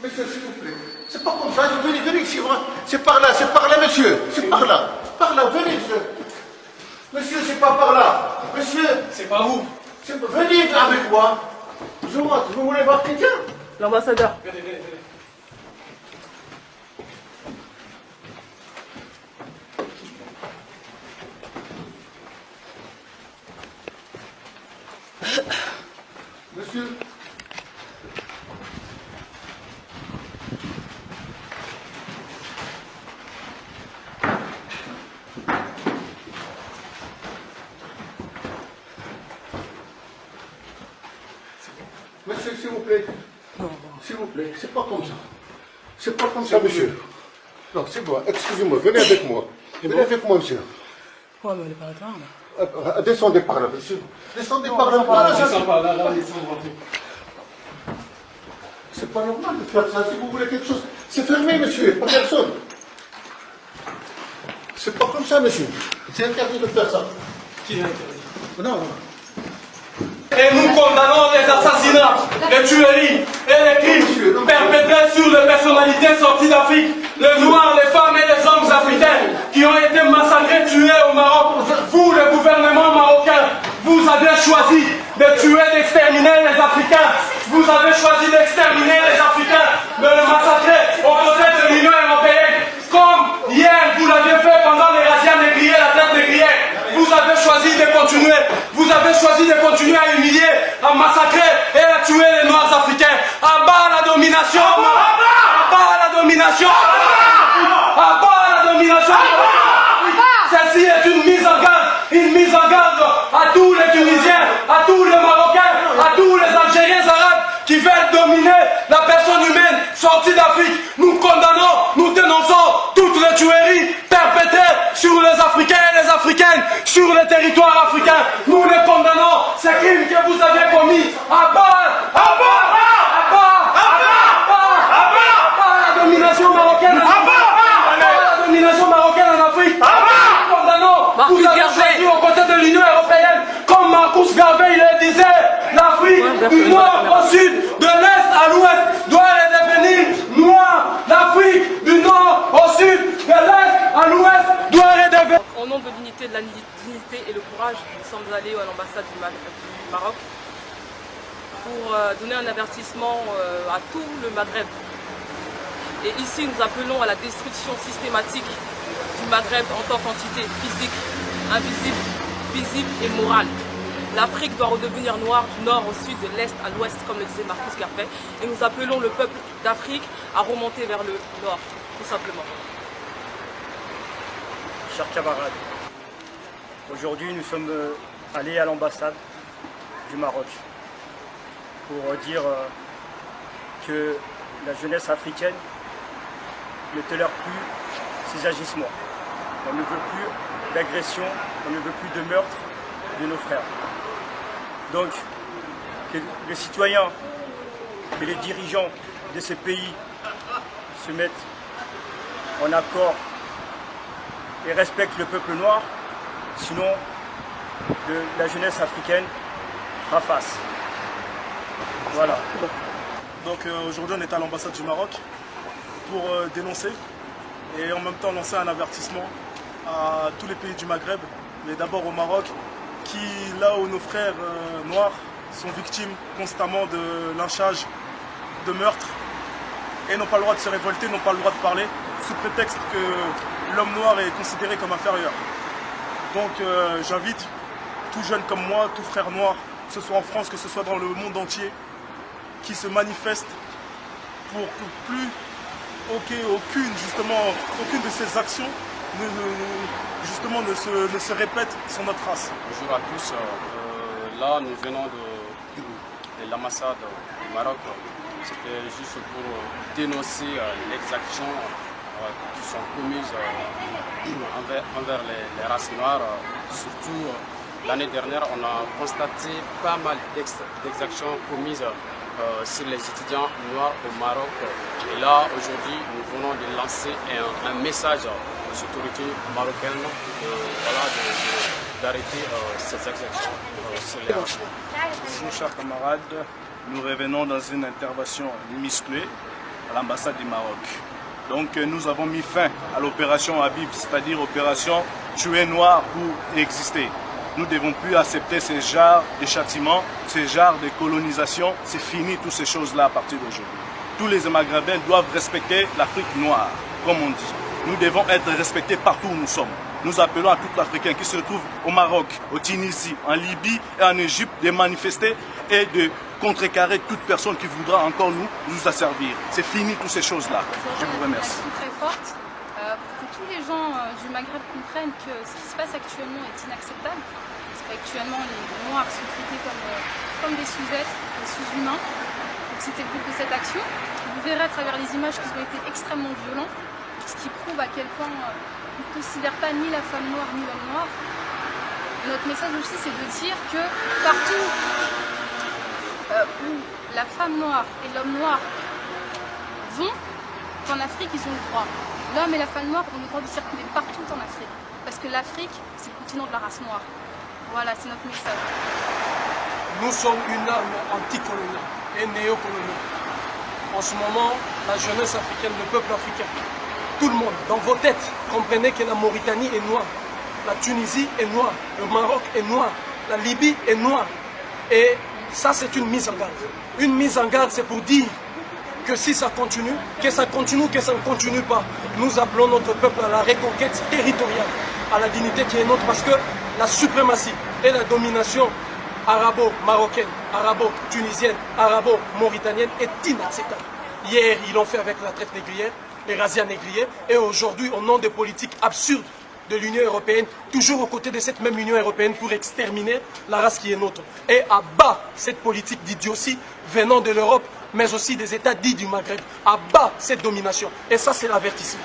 Monsieur, s'il vous plaît. C'est pas comme ça. Venez ici. C'est par là, monsieur. C'est par là. Par là, venez, monsieur. Monsieur, c'est pas par là. Monsieur. C'est pas vous. Venez avec moi. Je rentre. Vous voulez voir quelqu'un? L'ambassadeur. Venez. Monsieur. Monsieur, s'il vous plaît. S'il vous plaît, c'est pas comme ça. C'est pas comme ça, monsieur. Non, c'est bon. Excusez-moi, venez avec moi. Venez avec moi, monsieur. Ouais, mais elle est pas là. Descendez par là, monsieur. Descendez par là. C'est pas normal de faire ça. Si vous voulez quelque chose, c'est fermé, monsieur. Pas personne. C'est pas comme ça, monsieur. C'est interdit de faire ça. Qui l'a interdit? Non. Et nous condamnons les assassinats, les tueries et les crimes perpétrés sur les personnalités sorties d'Afrique, les Noirs, les femmes et les hommes africains qui ont été massacrés, tués au Maroc. Vous, le gouvernement marocain, vous avez choisi de tuer, d'exterminer les Africains. Vous avez choisi d'exterminer les Africains, de les massacrer aux côtés de l'Union européenne. Comme hier, vous l'aviez fait pendant les razzias négriers, la traite négrière. Vous avez choisi de continuer. Vous avez choisi de continuer à humilier, à massacrer et à tuer les Noirs africains. À bas la domination. À bas la domination. À bas la domination. Celle-ci est une mise en garde à tous les Tunisiens, à tous les Marocains, à tous les Algériens arabes qui veulent dominer la personne humaine sortie d'Afrique. Nous condamnons, nous dénonçons toutes les tueries perpétrées sur les Africains et les Africaines, sur les territoires africains. Nous les condamnons, ces crimes que vous avez commis. À bas la domination marocaine. La domination marocaine en Afrique. Nous condamnons. Vous avez choisi aux côtés de l'Union européenne, comme Marcus Garvey le disait, l'Afrique du nord au sud, de l'est à l'ouest, doit redevenir noire. L'Afrique du nord au sud, de l'est à l'ouest, doit redevenir. Au nom de l'unité, de la dignité et le courage, nous sommes allés à l'ambassade du Maroc pour donner un avertissement à tout le Maghreb. Et ici, nous appelons à la destruction systématique du Maghreb en tant qu'entité physique, invisible, visible et morale. L'Afrique doit redevenir noire du nord au sud, de l'est à l'ouest, comme le disait Marcus Garvey. Et nous appelons le peuple d'Afrique à remonter vers le nord, tout simplement. Chers camarades, aujourd'hui nous sommes allés à l'ambassade du Maroc pour dire que la jeunesse africaine ne tolère plus ces agissements. On ne veut plus d'agression, on ne veut plus de meurtre de nos frères. Donc, que les citoyens, que les dirigeants de ces pays se mettent en accord et respectent le peuple noir, sinon la jeunesse africaine fera face. Voilà. Donc aujourd'hui on est à l'ambassade du Maroc pour dénoncer et en même temps lancer un avertissement à tous les pays du Maghreb, mais d'abord au Maroc, qui là où nos frères noirs sont victimes constamment de lynchage, de meurtres, et n'ont pas le droit de se révolter, n'ont pas le droit de parler, sous prétexte que l'homme noir est considéré comme inférieur. Donc j'invite tout jeune comme moi, tout frère noir, que ce soit en France, que ce soit dans le monde entier, qui se manifestent pour que plus aucune de ces actions ne se répète sur notre race. Bonjour à tous. Là, nous venons de l'ambassade du Maroc. C'était juste pour dénoncer les exactions qui sont commises envers les races noires. Surtout, l'année dernière, on a constaté pas mal d'exactions commises sur les étudiants noirs au Maroc. Et là, aujourd'hui, nous venons de lancer un message aux autorités marocaines d'arrêter ces exactions sur les races noires. Bonjour chers camarades, nous revenons dans une intervention musclée à l'ambassade du Maroc. Donc nous avons mis fin à l'opération Habib, c'est-à-dire opération tuer noir pour exister. Nous ne devons plus accepter ces genres de châtiments, ces genres de colonisation. C'est fini toutes ces choses-là à partir d'aujourd'hui. Tous les Maghrébins doivent respecter l'Afrique noire, comme on dit. Nous devons être respectés partout où nous sommes. Nous appelons à tout Africain qui se retrouve au Maroc, au Tunisie, en Libye et en Égypte de manifester et de contrecarrer toute personne qui voudra encore nous asservir. C'est fini toutes ces choses-là. Je vous remercie. Très forte pour que tous les gens du Maghreb comprennent que ce qui se passe actuellement est inacceptable. Parce qu'actuellement, les Noirs sont traités comme des sous-êtres, des sous-humains. Donc c'était le but de cette action. Vous verrez à travers les images qu'ils ont été extrêmement violents, ce qui prouve à quel point on ne considère pas ni la femme noire ni l'homme noir. Notre message aussi, c'est de dire que partout où la femme noire et l'homme noir vont, en Afrique, ils ont le droit. L'homme et la femme noire ont le droit de circuler partout en Afrique. Parce que l'Afrique, c'est le continent de la race noire. Voilà, c'est notre message. Nous sommes une arme anticoloniale et néocoloniale. En ce moment, la jeunesse africaine, le peuple africain, tout le monde, dans vos têtes, comprenez que la Mauritanie est noire, la Tunisie est noire, le Maroc est noir, la Libye est noire. Et ça, c'est une mise en garde. Une mise en garde, c'est pour dire que si ça continue, que ça continue, que ça ne continue pas. Nous appelons notre peuple à la reconquête territoriale, à la dignité qui est nôtre, parce que la suprématie et la domination arabo-marocaine, arabo-tunisienne, arabo-mauritanienne est inacceptable. Hier, ils l'ont fait avec la traite négrière, les razzias négriers, et aujourd'hui, au nom des politiques absurdes de l'Union européenne, toujours aux côtés de cette même Union européenne pour exterminer la race qui est nôtre. Et à bas cette politique d'idiotie venant de l'Europe, mais aussi des États dits du Maghreb, à bas cette domination. Et ça, c'est l'avertissement.